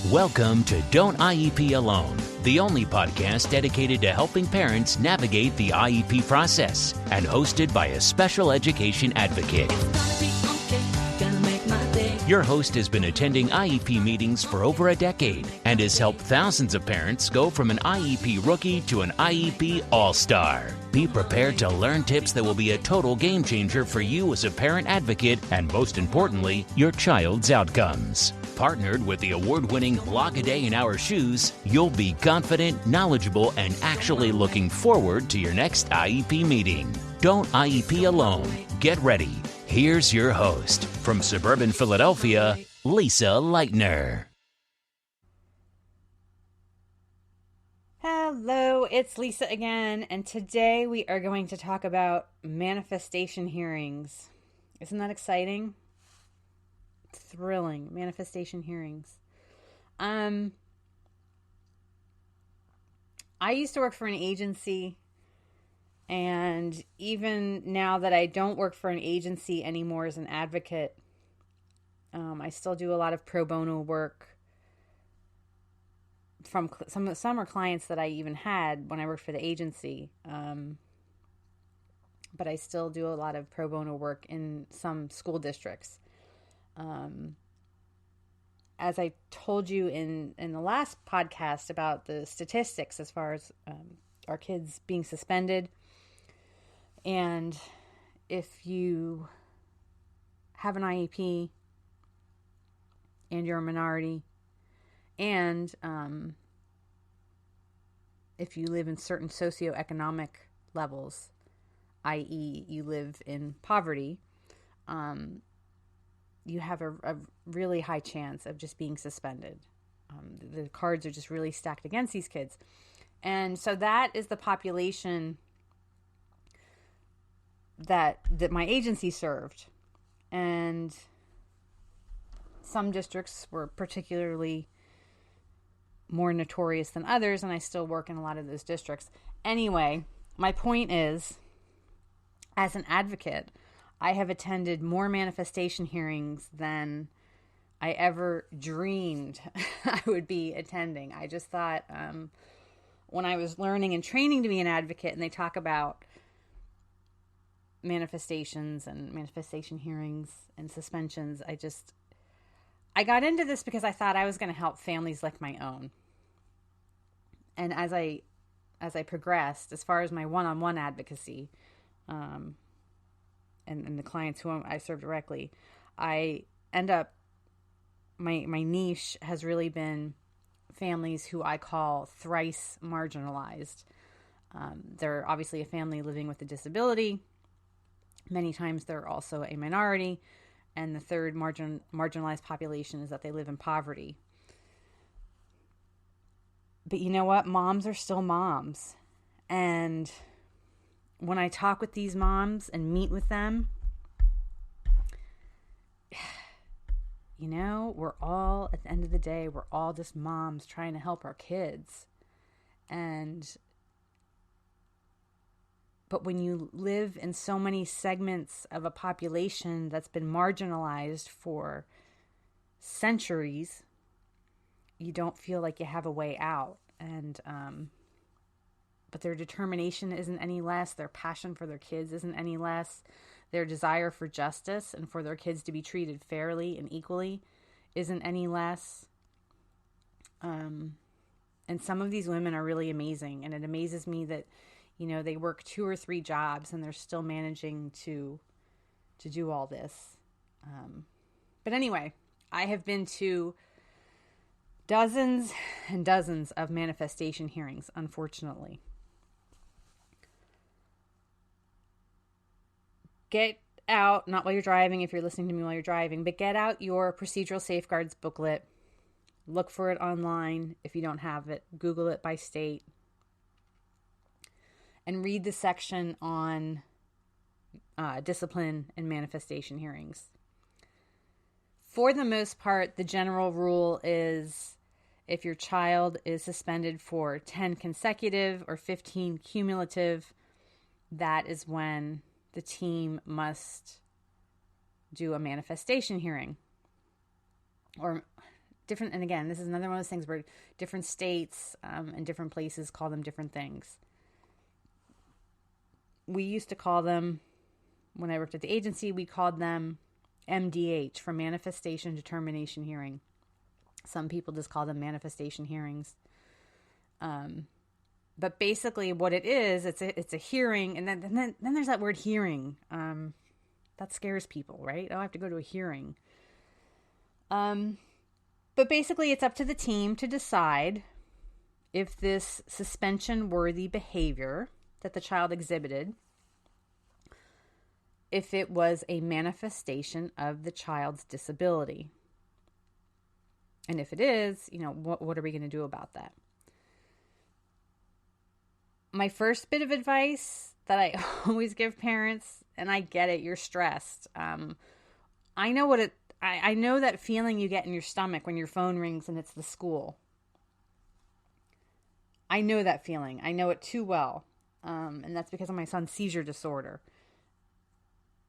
Welcome to Don't IEP Alone, the only podcast dedicated to helping parents navigate the IEP process and hosted by a special education advocate. Your host has been attending IEP meetings for over a decade and has helped thousands of parents go from an IEP rookie to an IEP all-star. Be prepared to learn tips that will be a total game changer for you as a parent advocate and, most importantly, your child's outcomes. Partnered with the award-winning Blog a Day in Our Shoes, you'll be confident, knowledgeable, and actually looking forward to your next IEP meeting. Don't IEP alone. Get ready. Here's your host, from suburban Philadelphia, Lisa Leitner. Hello, it's Lisa again, and today we are going to talk about manifestation hearings. Isn't that exciting? Thrilling. Manifestation hearings. I used to work for an agency, and even now that I don't work for an agency anymore as an advocate, I still do a lot of pro bono work from some are clients that I even had when I worked for the agency. But I still do a lot of pro bono work in some school districts. As I told you in the last podcast about the statistics as far as our kids being suspended, and if you have an IEP and you're a minority, and if you live in certain socioeconomic levels, i.e. you live in poverty, you have a really high chance of just being suspended. The cards are just really stacked against these kids. And so that is the population that my agency served. And some districts were particularly more notorious than others, and I still work in a lot of those districts. Anyway, my point is, as an advocate, I have attended more manifestation hearings than I ever dreamed I would be attending. I just thought when I was learning and training to be an advocate, and they talk about manifestations and manifestation hearings and suspensions, I got into this because I thought I was going to help families like my own. And as I progressed, as far as my one-on-one advocacy, and the clients who I serve directly, I end up, my niche has really been families who I call thrice marginalized. They're obviously a family living with a disability. Many times they're also a minority. And the third marginalized population is that they live in poverty. But you know what? Moms are still moms. And when I talk with these moms and meet with them, you know, we're all, at the end of the day, we're all just moms trying to help our kids. But when you live in so many segments of a population that's been marginalized for centuries, you don't feel like you have a way out. But their determination isn't any less. Their passion for their kids isn't any less. Their desire for justice and for their kids to be treated fairly and equally isn't any less. And some of these women are really amazing. And it amazes me that, you know, they work 2 or 3 jobs and they're still managing to do all this. But anyway, I have been to dozens and dozens of manifestation hearings, unfortunately. Get out, not while you're driving if you're listening to me while you're driving, but get out your procedural safeguards booklet. Look for it online. If you don't have it, Google it by state. And read the section on discipline and manifestation hearings. For the most part, the general rule is if your child is suspended for 10 consecutive or 15 cumulative, that is when the team must do a manifestation hearing. Or different, and again, this is another one of those things where different states and different places call them different things. We used to call them, when I worked at the agency, we called them MDH, for manifestation determination hearing. Some people just call them manifestation hearings. But basically what it is, it's a hearing, and then there's that word hearing. That scares people, right? Oh, I have to go to a hearing. But basically it's up to the team to decide if this suspension-worthy behavior that the child exhibited, if it was a manifestation of the child's disability. And if it is, what are we going to do about that? My first bit of advice that I always give parents, and I get it, you're stressed. I know I know that feeling you get in your stomach when your phone rings and it's the school. I know that feeling. I know it too well. And that's because of my son's seizure disorder.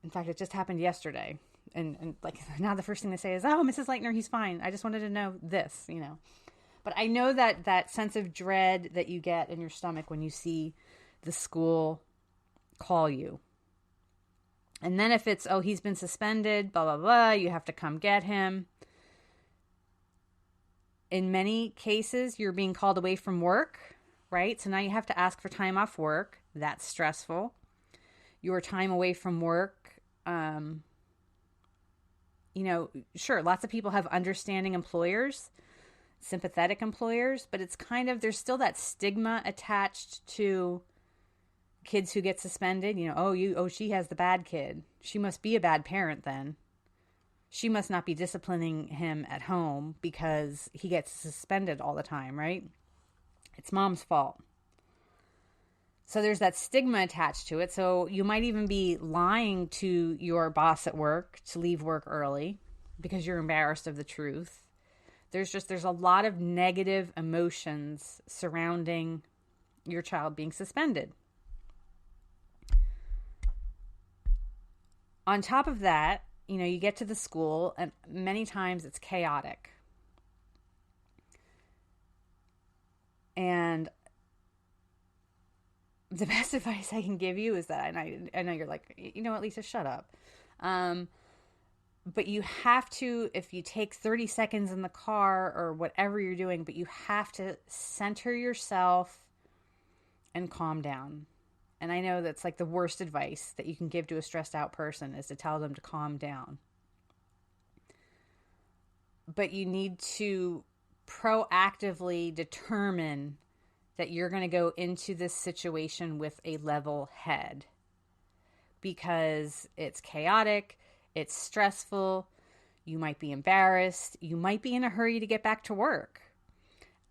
In fact, it just happened yesterday. And like now the first thing they say is, "Oh, Mrs. Leitner, he's fine. I just wanted to know this, But I know that sense of dread that you get in your stomach when you see the school call you. And then if it's, he's been suspended, blah, blah, blah, you have to come get him. In many cases, you're being called away from work, right? So now you have to ask for time off work. That's stressful. Your time away from work, sure, lots of people have understanding employers, sympathetic employers, but it's there's still that stigma attached to kids who get suspended. She has the bad kid. She must be a bad parent then. She must not be disciplining him at home because he gets suspended all the time, right? It's mom's fault. So there's that stigma attached to it. So you might even be lying to your boss at work to leave work early because you're embarrassed of the truth. There's a lot of negative emotions surrounding your child being suspended. On top of that, you get to the school and many times it's chaotic. And the best advice I can give you is that, and I know you're like, Lisa, shut up. But you have to, if you take 30 seconds in the car or whatever you're doing, but you have to center yourself and calm down. And I know that's like the worst advice that you can give to a stressed out person is to tell them to calm down. But you need to proactively determine that you're going to go into this situation with a level head because it's chaotic, it's stressful, you might be embarrassed, you might be in a hurry to get back to work.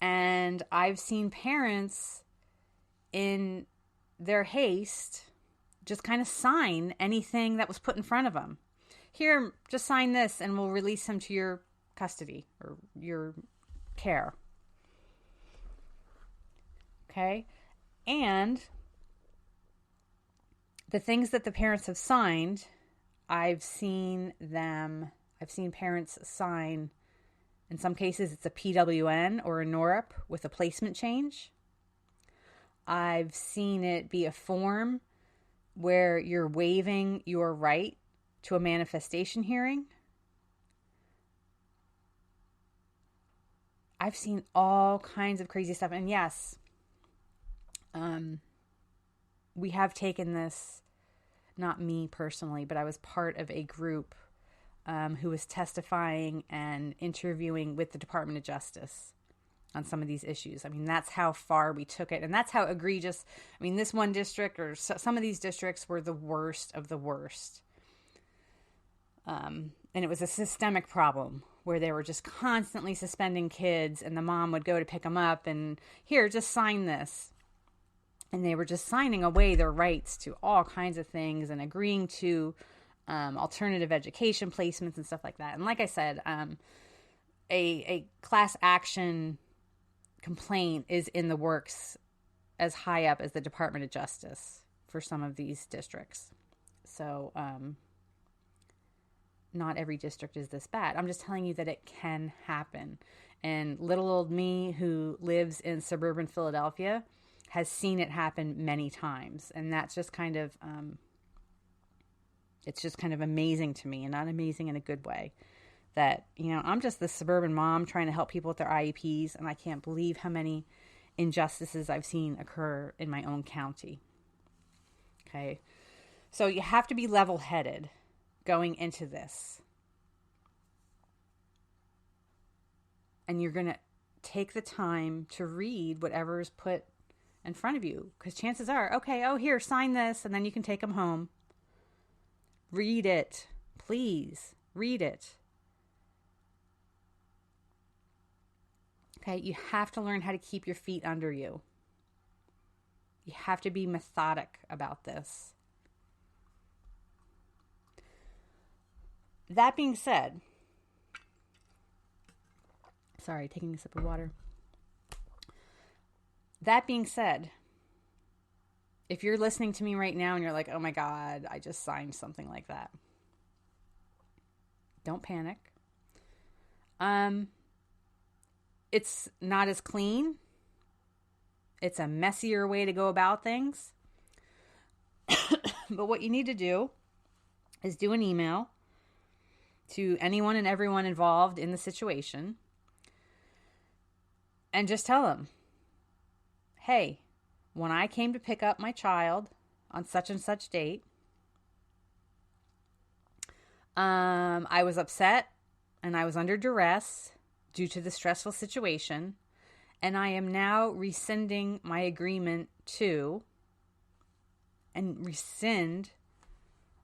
And I've seen parents in their haste just kind of sign anything that was put in front of them. Here, just sign this and we'll release him to your custody or your care. Okay? And the things that the parents have signed, I've seen parents sign, in some cases it's a PWN or a NORP with a placement change. I've seen it be a form where you're waiving your right to a manifestation hearing. I've seen all kinds of crazy stuff. And yes, we have taken this, not me personally, but I was part of a group who was testifying and interviewing with the Department of Justice on some of these issues. I mean, that's how far we took it. And that's how egregious, this one district or some of these districts were the worst of the worst. And it was a systemic problem where they were just constantly suspending kids and the mom would go to pick them up and here, just sign this. And they were just signing away their rights to all kinds of things and agreeing to alternative education placements and stuff like that. And like I said, a class action complaint is in the works as high up as the Department of Justice for some of these districts. So not every district is this bad. I'm just telling you that it can happen. And little old me, who lives in suburban Philadelphia, has seen it happen many times. And that's just kind of, it's just kind of amazing to me, and not amazing in a good way, that, I'm just this suburban mom trying to help people with their IEPs, and I can't believe how many injustices I've seen occur in my own county. Okay. So you have to be level-headed going into this. And you're going to take the time to read whatever is put in front of you. Because chances are, okay, here, sign this, and then you can take them home. Read it. Please, read it. Okay, you have to learn how to keep your feet under you. You have to be methodic about this. That being said, sorry, taking a sip of water. That being said, if you're listening to me right now and you're like, oh my God, I just signed something like that, don't panic. It's not as clean. It's a messier way to go about things. But what you need to do is do an email to anyone and everyone involved in the situation and just tell them, hey, when I came to pick up my child on such and such date, I was upset and I was under duress due to the stressful situation, and I am now rescinding my agreement to, and rescind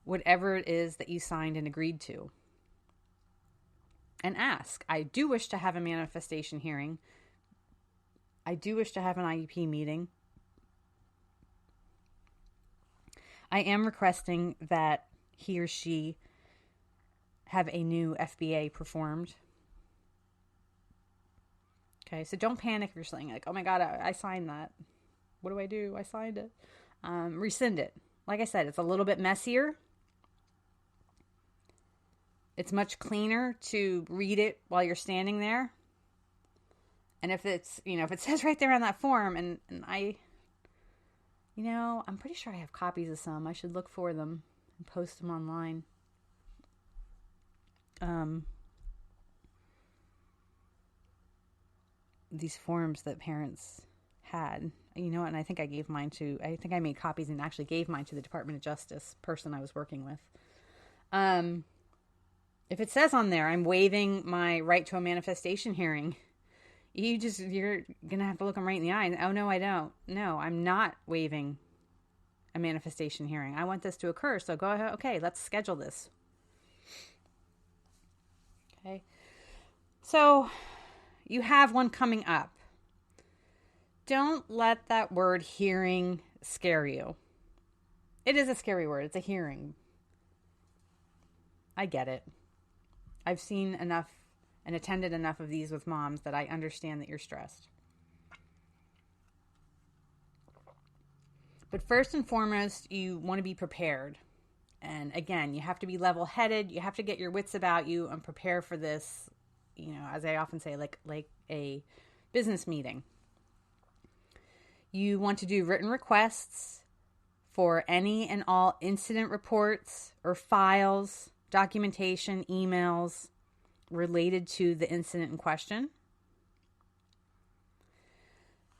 whatever it is that you signed and agreed to. And ask, I do wish to have a manifestation hearing. I do wish to have an IEP meeting. I am requesting that he or she have a new FBA performed. Okay, so don't panic if you're saying like, oh my God, I signed that. What do I do? I signed it. Rescind it. Like I said, it's a little bit messier. It's much cleaner to read it while you're standing there. And if it's, if it says right there on that form, and I, I'm pretty sure I have copies of some. I should look for them and post them online. These forms that parents had, and I think I made copies and actually gave mine to the Department of Justice person I was working with. If it says on there, I'm waiving my right to a manifestation hearing, you're going to have to look them right in the eye. And, oh, no, I don't. No, I'm not waiving a manifestation hearing. I want this to occur. So go ahead. Okay, let's schedule this. Okay. So you have one coming up. Don't let that word hearing scare you. It is a scary word. It's a hearing. I get it. I've seen enough and attended enough of these with moms that I understand that you're stressed. But first and foremost, you want to be prepared. And again, you have to be level-headed. You have to get your wits about you and prepare for this, as I often say, like a business meeting. You want to do written requests for any and all incident reports or files, documentation, emails related to the incident in question.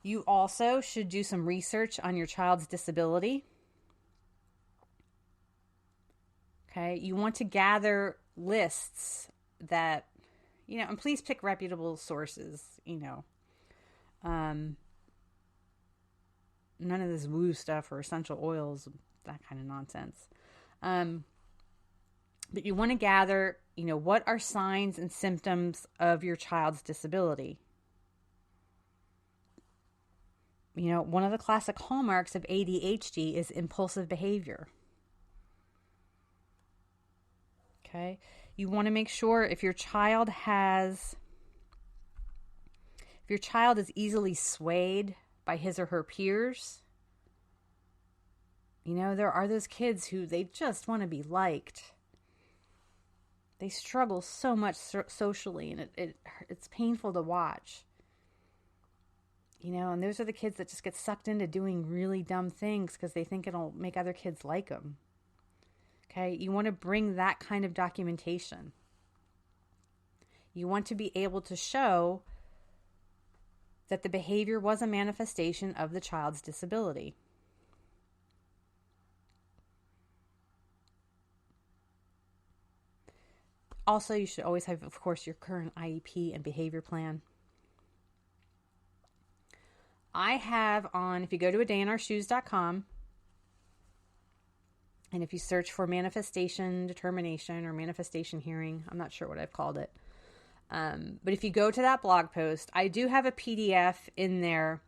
You also should do some research on your child's disability. Okay, you want to gather lists that, and please pick reputable sources, none of this woo stuff or essential oils, that kind of nonsense. But you want to gather, what are signs and symptoms of your child's disability? One of the classic hallmarks of ADHD is impulsive behavior. Okay. You want to make sure if your child is easily swayed by his or her peers, there are those kids who they just want to be liked. They struggle so much socially, and it's painful to watch. And those are the kids that just get sucked into doing really dumb things because they think it'll make other kids like them. Okay, you want to bring that kind of documentation. You want to be able to show that the behavior was a manifestation of the child's disability. Also, you should always have, of course, your current IEP and behavior plan. I have if you go to adayinourshoes.com, and if you search for manifestation determination or manifestation hearing, I'm not sure what I've called it. But if you go to that blog post, I do have a PDF in there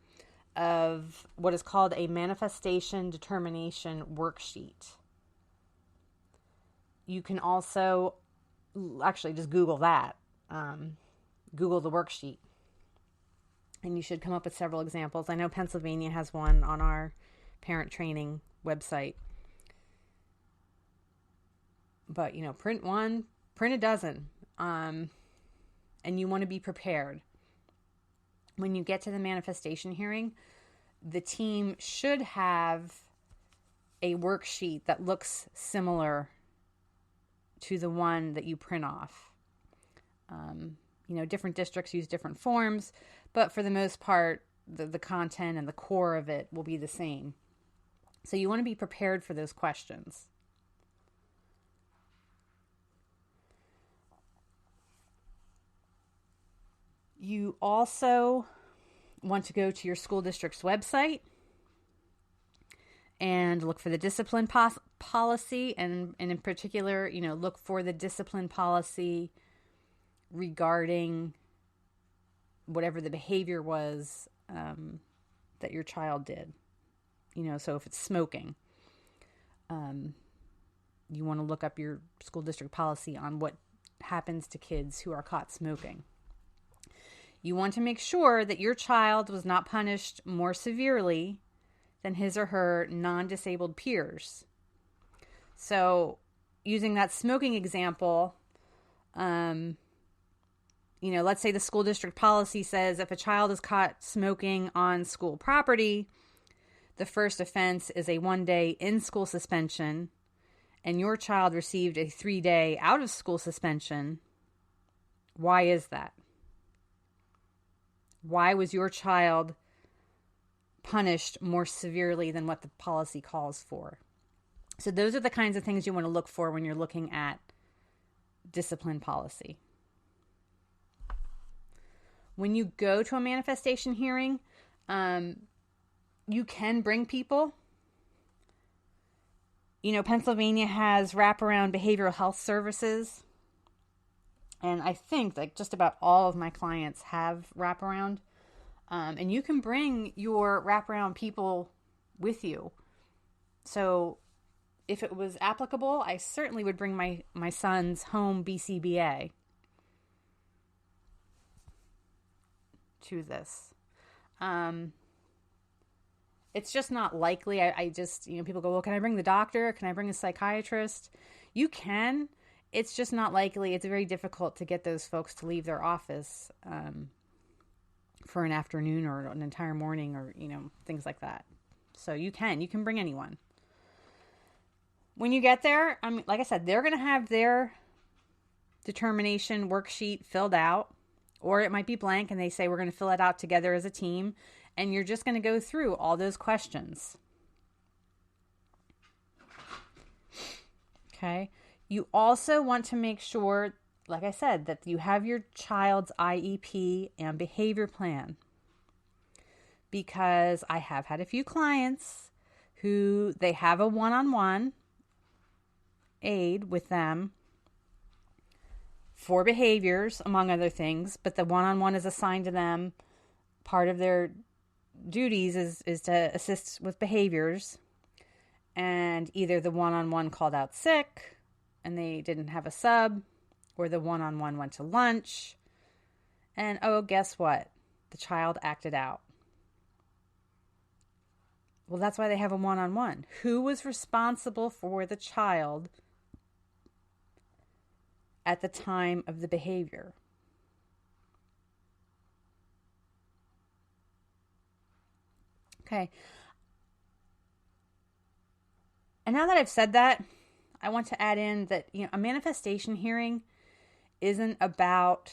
of what is called a manifestation determination worksheet. You can also actually just Google that. Google the worksheet. And you should come up with several examples. I know Pennsylvania has one on our parent training website. But, print one, print a dozen. And you want to be prepared. When you get to the manifestation hearing, the team should have a worksheet that looks similar to the one that you print off. Different districts use different forms, but for the most part, the content and the core of it will be the same. So you want to be prepared for those questions. You also want to go to your school district's website and look for the discipline policy, and in particular, look for the discipline policy regarding whatever the behavior was that your child did. So if it's smoking, you want to look up your school district policy on what happens to kids who are caught smoking. You want to make sure that your child was not punished more severely than his or her non-disabled peers. So using that smoking example, let's say the school district policy says if a child is caught smoking on school property, the first offense is a 1-day in-school suspension, and your child received a 3-day out-of-school suspension. Why is that? Why was your child punished more severely than what the policy calls for? So those are the kinds of things you want to look for when you're looking at discipline policy. When you go to a manifestation hearing, you can bring people. Pennsylvania has wraparound behavioral health services. And I think just about all of my clients have wraparound. And you can bring your wraparound people with you. So if it was applicable, I certainly would bring my son's home BCBA to this. It's just not likely. I just, people go, well, can I bring the doctor? Can I bring a psychiatrist? You can. It's just not likely. It's very difficult to get those folks to leave their office for an afternoon or an entire morning or, things like that. So you can bring anyone. When you get there, like I said, they're going to have their determination worksheet filled out, or it might be blank and they say we're going to fill it out together as a team, and you're just going to go through all those questions. Okay. You also want to make sure, like I said, that you have your child's IEP and behavior plan. Because I have had a few clients who they have a one-on-one aid with them for behaviors, among other things, but the one-on-one is assigned to them. Part of their duties is to assist with behaviors, and either the one-on-one called out sick and they didn't have a sub, or the one-on-one went to lunch, and guess what? The child acted out. Well, that's why they have a one-on-one. Who was responsible for the child at the time of the behavior. Okay. And now that I've said that, I want to add in that, a manifestation hearing isn't about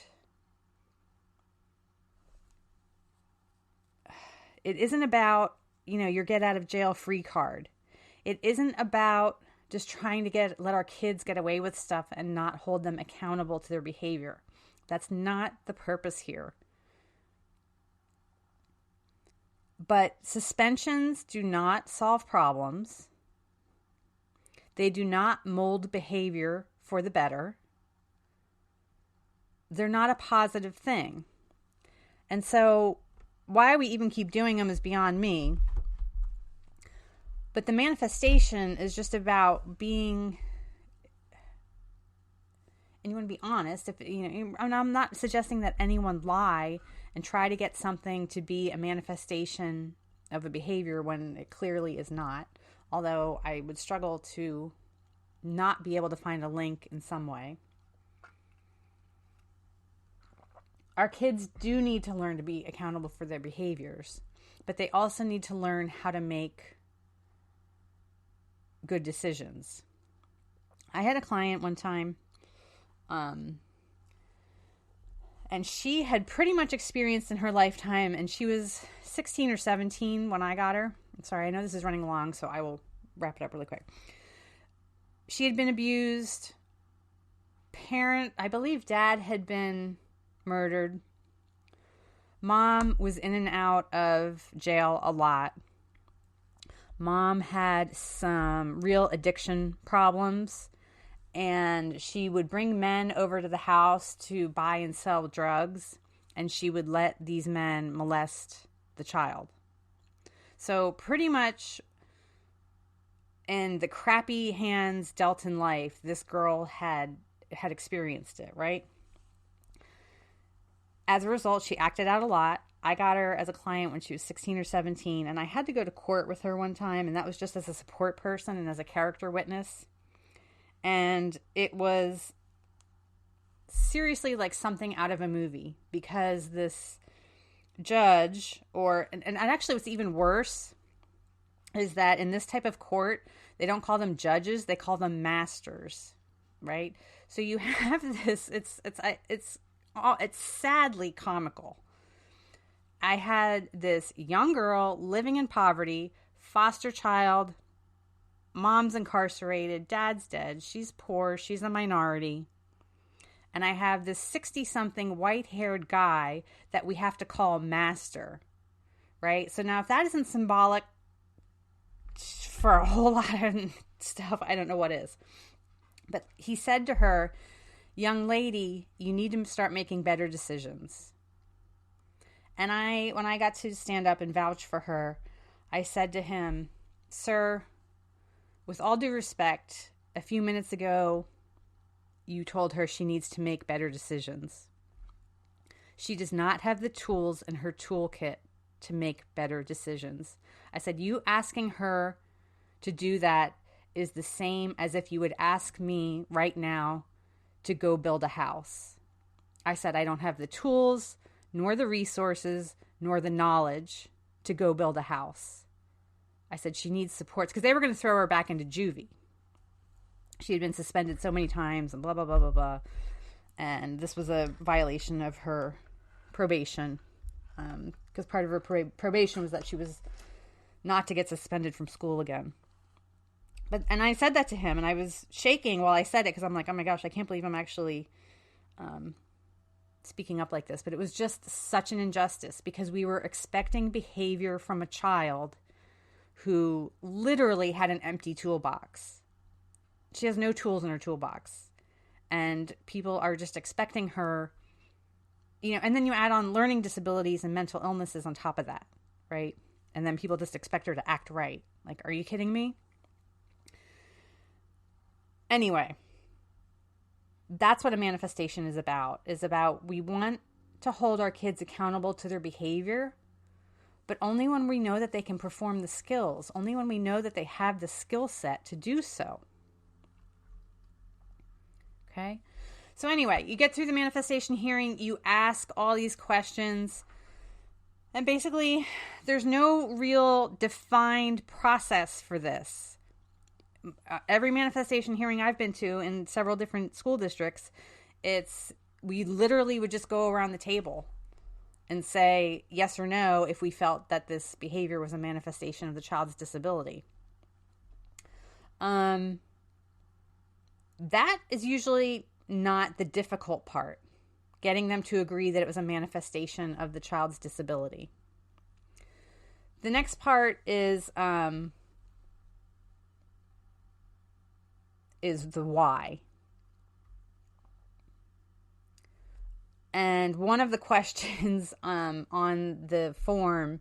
your get out of jail free card. It isn't about just trying to let our kids get away with stuff and not hold them accountable to their behavior. That's not the purpose here. But suspensions do not solve problems. They do not mold behavior for the better. They're not a positive thing. And so why we even keep doing them is beyond me. But the manifestation is just about being, and you want to be honest. I'm not suggesting that anyone lie and try to get something to be a manifestation of a behavior when it clearly is not. Although I would struggle to not be able to find a link in some way. Our kids do need to learn to be accountable for their behaviors, but they also need to learn how to make good decisions. I had a client one time, and she had pretty much experienced in her lifetime, and she was 16 or 17 when I got her. Sorry, I know this is running long, so I will wrap it up really quick. She had been abused. I believe dad had been murdered. Mom was in and out of jail a lot. Mom had some real addiction problems, and she would bring men over to the house to buy and sell drugs, and she would let these men molest the child. So pretty much in the crappy hands dealt in life, this girl had experienced it, right? As a result, she acted out a lot. I got her as a client when she was 16 or 17, and I had to go to court with her one time, and that was just as a support person and as a character witness. And it was seriously like something out of a movie, because this judge, and actually what's even worse is that in this type of court, they don't call them judges, they call them masters, right? So you have this, it's sadly comical. I had this young girl living in poverty, foster child, mom's incarcerated, dad's dead, she's poor, she's a minority. And I have this 60-something white-haired guy that we have to call master, right? So now if that isn't symbolic for a whole lot of stuff, I don't know what is. But he said to her, "Young lady, you need to start making better decisions." And when I got to stand up and vouch for her, I said to him, "Sir, with all due respect, a few minutes ago, you told her she needs to make better decisions. She does not have the tools in her toolkit to make better decisions." I said, "You asking her to do that is the same as if you would ask me right now to go build a house." I said, "I don't have the tools, nor the resources, nor the knowledge to go build a house." I said, "She needs supports," because they were going to throw her back into juvie. She had been suspended so many times and blah, blah, blah, blah, blah. And this was a violation of her probation, because part of her probation was that she was not to get suspended from school again. And I said that to him, and I was shaking while I said it, because I'm like, oh my gosh, I can't believe I'm actually speaking up like this. But it was just such an injustice, because we were expecting behavior from a child who literally had an empty toolbox. She has no tools in her toolbox. And people are just expecting her, and then you add on learning disabilities and mental illnesses on top of that, right? And then people just expect her to act right. Like, are you kidding me? Anyway, that's what a manifestation is about we want to hold our kids accountable to their behavior, but only when we know that they can perform the skills, only when we know that they have the skill set to do so. Okay? So anyway, you get through the manifestation hearing, you ask all these questions, and basically there's no real defined process for this. Every manifestation hearing I've been to in several different school districts, we literally would just go around the table and say yes or no if we felt that this behavior was a manifestation of the child's disability. That is usually not the difficult part, getting them to agree that it was a manifestation of the child's disability. The next part is the why. And one of the questions on the form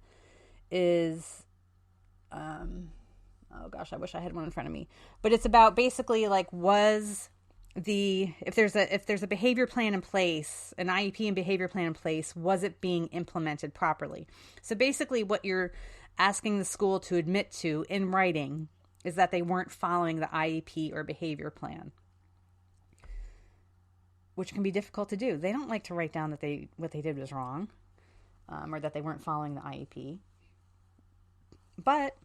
is, oh gosh, I wish I had one in front of me. But it's about basically like, if there's a behavior plan in place, an IEP and behavior plan in place, was it being implemented properly? So basically what you're asking the school to admit to in writing is that they weren't following the IEP or behavior plan, which can be difficult to do. They don't like to write down that what they did was wrong, or that they weren't following the IEP. But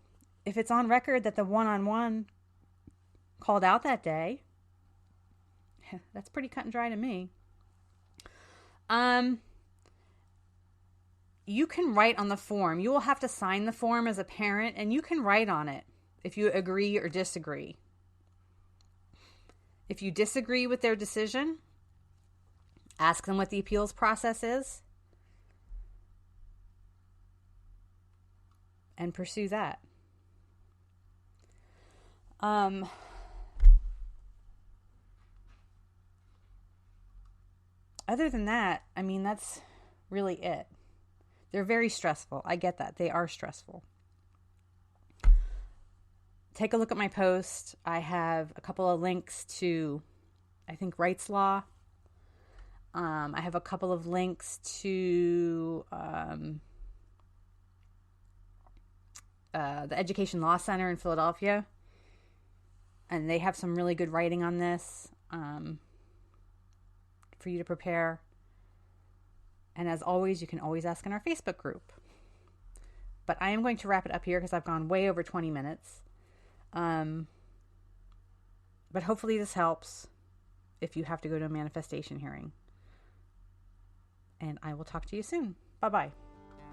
if it's on record that the one-on-one called out that day, that's pretty cut and dry to me. You can write on the form. You will have to sign the form as a parent, and you can write on it if you agree or disagree. If you disagree with their decision, ask them what the appeals process is and pursue that. Other than that, I mean, that's really it. They're very stressful. I get that. They are stressful. Take a look at my post. I have a couple of links to, I think, Rights Law. I have a couple of links to the Education Law Center in Philadelphia. And they have some really good writing on this for you to prepare. And as always, you can always ask in our Facebook group. But I am going to wrap it up here because I've gone way over 20 minutes. But hopefully this helps if you have to go to a manifestation hearing. And I will talk to you soon. Bye-bye.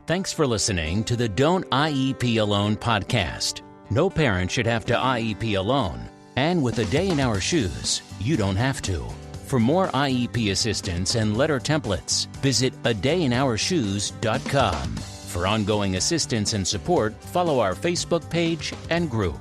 Thanks for listening to the Don't IEP Alone podcast. No parent should have to IEP alone. And with a day in our shoes, you don't have to. For more IEP assistance and letter templates, visit adayinourshoes.com. For ongoing assistance and support, follow our Facebook page and group.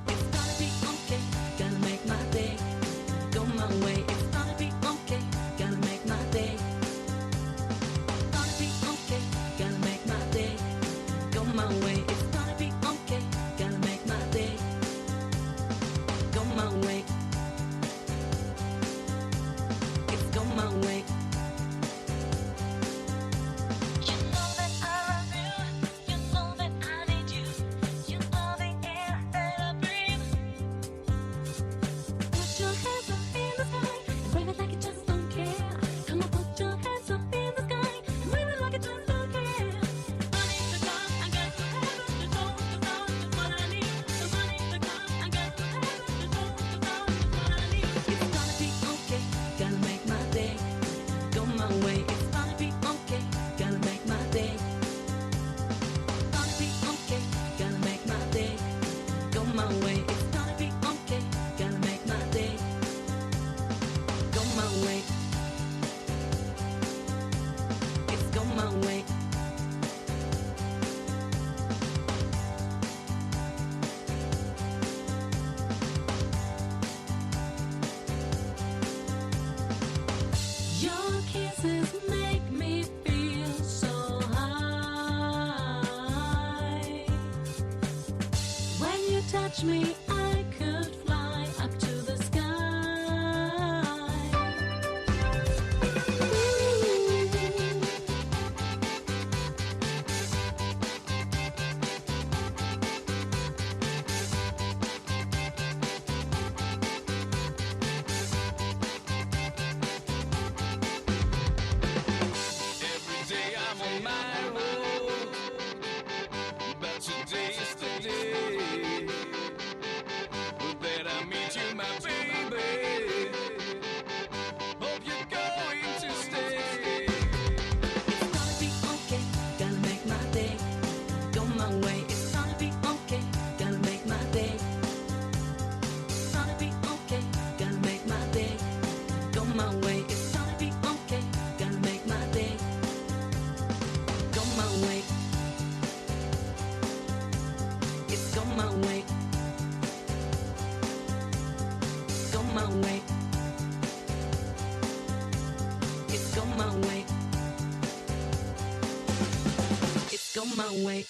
Me, I could fly up to the sky. on my road. But today's the day that I meet you, my baby. Hope you're going to stay. It's gonna be okay, gonna make my day. Go my way, it's gonna be okay, gonna make my day. It's gonna be okay, gonna make my day. Go my way, it's gonna be okay, gonna make my day. Go my way. It's go my way. Go my way. It's go my way. It's go my way.